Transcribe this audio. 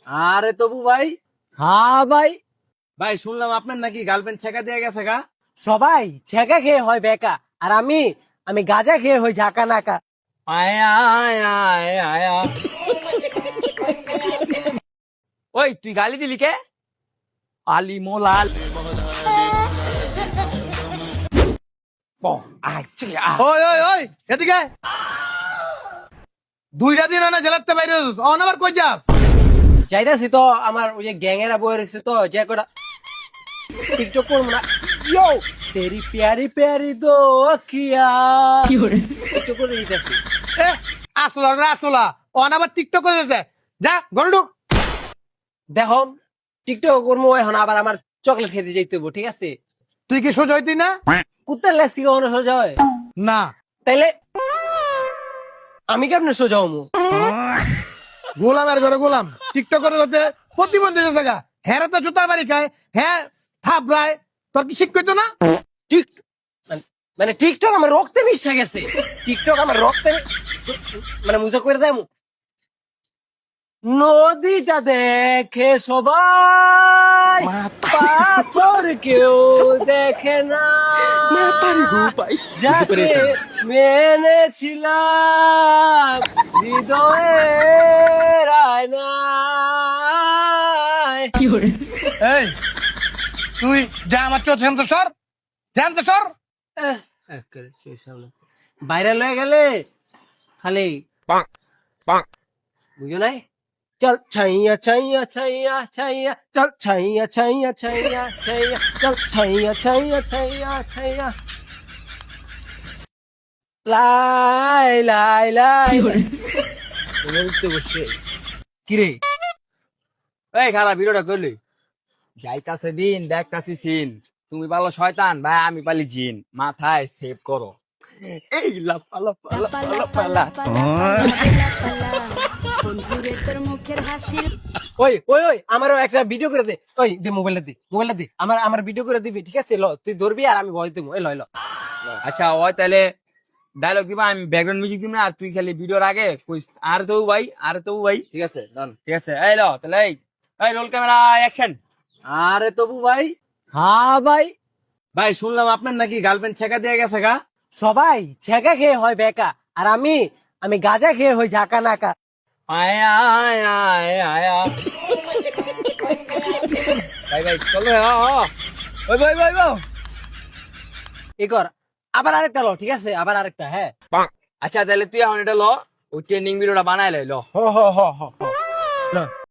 আরে তবু ভাই। হ্যাঁ ভাই, ভাই শুনলাম আপনার নাকি গার্লফ্রেন্ড ছেকা দিয়ে গেছে গা। সবাই ছেঁকা খেয়ে হয় বেকা, আর আমি আমি গাঁজা খেয়ে হই ঝাঁকা নাকা। আয়া আয়া আয়া আয়া। ওই তুই গালি দিলি কে? আলি মোলাল। ওই ওই ওই এদিকে আয়। 2টা দিন না জেলাতে বাইরে অন আবার কই যাস? যাইতাছি তো, আমার ওই যে গ্যাংয়েরা বয়ে রয়েছে তো, যে কটা টিকটক করবো না। ইয়ো তেরি প্যারি প্যারি দো আখিয়া টিকটক করে দিতেছি। এ আসলা রে আসলা অন আবার টিকটক করে যাচ্ছে। যা ঘরে ঢুক। দেখো টিকটক করবো এখন, আবার আমার চকলেট খেতে যাইতে হইব, ঠিক আছে? তুই কি সোজা হইতি না? কুত্তার লেস থেকে অনেক সোজা হয়, না তাইলে আমি কেমনে সোজা হমু? গোলামের ঘরে গোলাম টিকটক করে যাতে প্রতিবন্ধী জায়গা হ্যাঁ তো জুতা বাড়ি খায়, হ্যাঁ থাপড়ায়। তোর কি শিখ করতো না? টিক মানে টিকটক আমার রক্তে মিশে গেছে। টিকটক আমার রক্তে মানে মুজা করে দেয়। নদীটা দেখে সবাই, পাথর কেউ দেখে না। যাকে মেনেছিলাম হৃদয়ের আয়নায়। এই তুই যা আমার চোখ জানতো সর, জানতো সর। বাইরে লয়ে গেলে খালি বুঝো নাই। চল ছাইয়া ছাইয়া ছাইয়া ছাইয়া, চল ছাইয়া ছাইয়া ছাইয়া ছাইয়া, চল ছাইয়া ছাইয়া ছাইয়া ছাইয়া, লাই লাই লাই। বলতে বসে কিরে এই খারাপ ভিডিওটা করলি। যাইতাছে দিন দেখতাছি সিন। তুমি পালো শয়তান, ভাই আমি পালি জিন। মাথায় সেভ করো। এই লাফা লাফা লাফা লাফা লাফা। ওই ওই ওই আমারও একটা ভিডিও করে দে। ওই দে মোবাইলটা দে, মোবাইলটা দে, আমার আমার ভিডিও করে দিবি, ঠিক আছে? ল তুই ধরবি আর আমি ভয় দেবো। এই লয় ল। আচ্ছা ওই তাহলে ডায়লগ দিবা, আমি ব্যাকগ্রাউন্ড মিউজিক দিব না, আর তুই খালি ভিডিওর আগে কইস আর তো ভাই, আর তো ভাই। ঠিক আছে ডান। ঠিক আছে এই লো তাহলে এই এই রোল ক্যামেরা অ্যাকশন। আরে তবু ভাই। হ্যাঁ ভাই, ভাই শুনলাম আপনার নাকি গার্লফ্রেন্ড ছেকা দিয়ে গেছে গা। সবাই ছেঁকা খেয়ে হয় বেকা, আর আমি আমি গাঁজা খেয়ে হই ঝাঁকা নাকা। আয়া আয়া আয়া আয়া। ভাই ভাই চলো। ওই ভাই ভাই ভাই। এ কর, আবার আরেকটা ল, ঠিক আছে? আবার আরেকটা। হ্যাঁ আচ্ছা তাহলে তুই এখন এটা ল, ওই ট্রেনিং ভিডিওটা বানাই লাই ল। হ হ হ হ হ। ল।